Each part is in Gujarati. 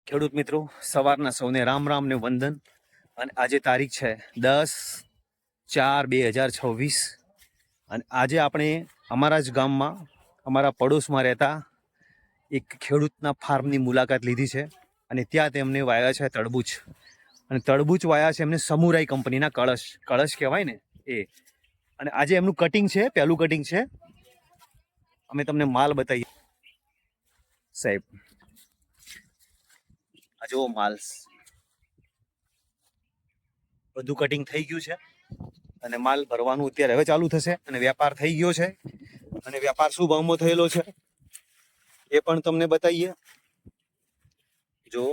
ખેડૂત મિત્રો સવારના સૌને રામ રામ ને વંદન. અને આજે તારીખ છે 10/4/2026 અને આજે આપણે અમારા જ ગામમાં અમારા પડોશમાં રહેતા એક ખેડૂતના ફાર્મની મુલાકાત લીધી છે અને ત્યાં તેમને વાયા છે તરબૂચ. અને તરબૂચ વાયા છે એમને સમુરાઈ કંપનીના કળશ કહેવાય ને એ. અને આજે એમનું કટિંગ છે, પહેલું કટિંગ છે. અમે તમને માલ બતાવીએ સાહેબ. આ જો માલ બધું કટિંગ થઈ ગયું છે અને માલ ભરવાનું અત્યારે હવે ચાલુ થશે. અને વેપાર થઈ ગયો છે અને વેપાર શું ભાવમાં થયેલો છે એ પણ તમને બતાવીએ. જો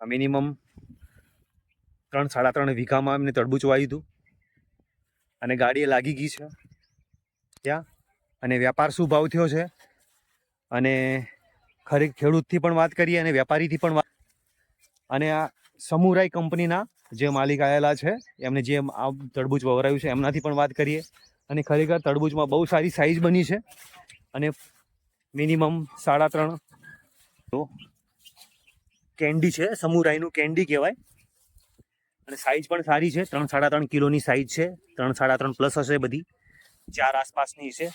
મિનિમમ 3-3.5 વીઘામાં એમને તરબૂચ વાવ્યું હતું અને ગાડીએ લાગી ગઈ છે ત્યાં. અને વેપાર શું ભાવ થયો છે અને ખેડૂતથી પણ વાત કરીએ અને વેપારીથી પણ વાત. અને આ સમુરાઈ કંપનીના જે માલિક આવેલા છે એમને જે આ તરબૂચ વવરાયું છે એમનાથી પણ વાત કરીએ. અને ખરેખર તરબૂચમાં બહુ સારી સાઈઝ બની છે અને મિનિમમ 3.5 કેન્ડી છે, સમુરાઈનું કેન્ડી કહેવાય. અને સાઈઝ પણ સારી છે, 3-3.5 કિલોની સાઈઝ છે, 3-3.5 પ્લસ હશે, બધી 4 આસપાસની છે.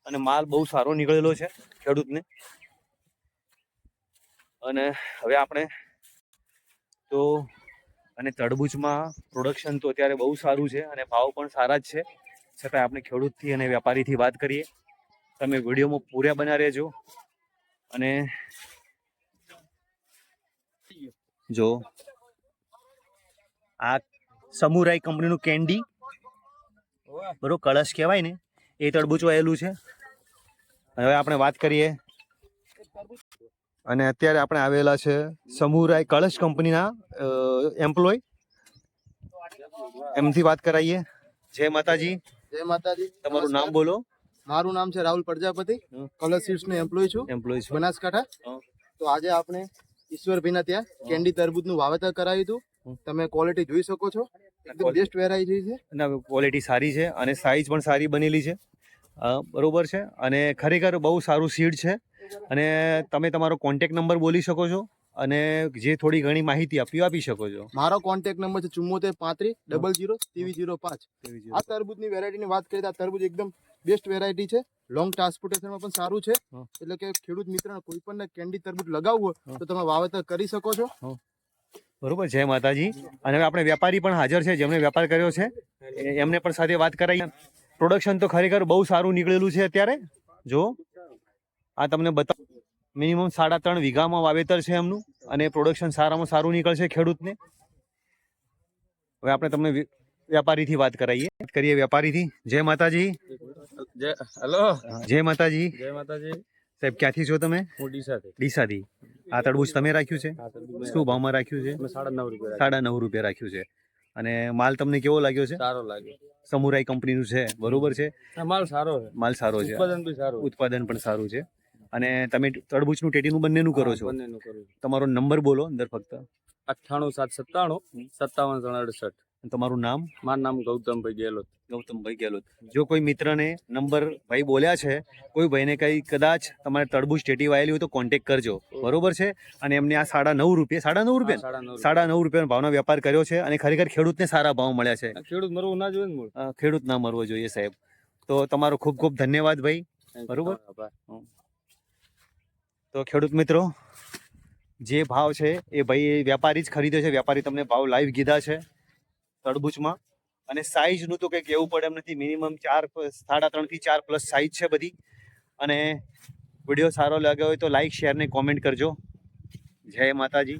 અને માલ બહુ સારો નીકળેલો છે ખેડૂતને. અને હવે આપણે તો અને તરબૂચમાં પ્રોડક્શન તો અત્યારે બહુ સારું છે અને ભાવ પણ સારા જ છે. છતાં આપણે ખેડૂતથી અને વેપારીથી વાત કરીએ. તમે વિડીયોમાં પૂરા બના રહેજો. અને જો આ સમુરાઈ કંપનીનું કેન્ડી બરોબર કળશ કહેવાય ને એ તરબૂચ વાયેલું છે. હવે આપણે વાત કરીએ. અને અત્યારે આપણે આવેલા છે સમુરાઈ કળશ કંપનીના એમ્પ્લોય, એમથી વાત કરાવીએ. જય માતાજી. જય માતાજી. તમારું નામ બોલો. મારું નામ છે રાહુલ પ્રજાપતિ, કલર સીડ્સ નો એમ્પ્લોય છું, બનાસકાંઠા. તો આજે આપણે ઈશ્વરભાઈના ત્યાં કેન્ડી તરબૂચનું વાવેતર કરાવ્યું હતું. તમે ક્વોલિટી જોઈ શકો છો, એકદમ બેસ્ટ વેરાયટી છે. ક્વોલિટી સારી છે અને સાઈઝ પણ સારી બનેલી છે. બરોબર છે. અને ખરેખર બહુ સારું સીડ છે. અને તમે તમારો કોન્ટેક્ટ નંબર બોલી શકો છો અને જે થોડી ઘણી માહિતી આપી શકો છો. મારો કોન્ટેક્ટ નંબર છે 7435002305. આ તરબૂચની વેરાયટીની વાત કરીએ તો આ તરબૂચ એકદમ બેસ્ટ વેરાયટી છે. લોંગ ટ્રાન્સપોર્ટેશનમાં પણ સારું છે. એટલે કે ખેડૂત મિત્રને કોઈ પણ કેન્ડી તરબૂચ લગાવવું હોય તો તમે વાવેતર કરી શકો છો. બરોબર. જય માતાજી. અને હવે આપણે વેપારી પણ હાજર છે જેમણે વેપાર કર્યો છે, એમને પણ સાથે વાત કરાવી. પ્રોડક્શન તો ખરેખર બહુ સારું નીકળેલું છે અત્યારે. જો આ તમને બતાવ, મિનિમમ 3.5 વીઘામાં વાવેતર છે એમનું અને પ્રોડક્શન સારામાં સારું નીકળશે ખેડૂતને. હવે આપણે તમને વેપારીથી વાત કરીએ વેપારીથી. જય માતાજી. હેલો. જય માતાજી. જય માતાજી. સાહેબ ક્યાંથી છો તમે? હું ડીસાથી. ડીસાથી. આ તરબૂચ તમે રાખ્યું છે? શું ભાવમાં રાખ્યું છે? 9.5 રૂપિયા. 9.5 રૂપિયા રાખ્યું છે. અને માલ તમને કેવો લાગ્યો છે? સારો લાગ્યો. સમુરાઈ કંપનીનું છે, બરોબર છે? માલ સારો છે. માલ સારો છે, ઉત્પાદન બી સારું. ઉત્પાદન પણ સારું છે. અને તમે તરબૂચનું ટેટીનું બંનેનું કરો છો? બંનેનું કરું. તમારો નંબર બોલો અંદર ફક્ત. 98 797 57 68. તમારું નામ? મારું નામ ગૌતમભાઈ ગેહલોત. ગૌતમભાઈ ગેહલોત. જો કોઈ મિત્રને નંબર ભાઈ બોલ્યા છે, કોઈ ભાઈને કંઈ કદાચ તમારે તરબૂચ ટેટી વાયેલી હોય તો કોન્ટેક્ટ કરજો, બરોબર છે? અને એમને આ 9.5 રૂપિયા 9.5 રૂપિયાનો ભાવનો વેપાર કર્યો છે અને ખરેખર ખેડૂતને સારા ભાવ મળ્યા છે. ખેડૂત મરવું ના જોઈએ ને. ખેડૂત ના મરવો જોઈએ સાહેબ. તો તમારો ખૂબ ખૂબ ધન્યવાદ ભાઈ. બરોબર. તો ખેડૂત મિત્રો, જે ભાવ છે એ ભાઈ વેપારી જ ખરીદે છે. વેપારી તમને ભાવ લાઈવ કીધા છે તરબૂચમાં. અને સાઈઝનું તો કંઈ કહેવું પડે એમ નથી. મિનિમમ 3.5 થી 4 પ્લસ સાઈઝ છે બધી. અને વિડીયો સારો લાગ્યો હોય તો લાઈક, શેર ને કોમેન્ટ કરજો. જય માતાજી.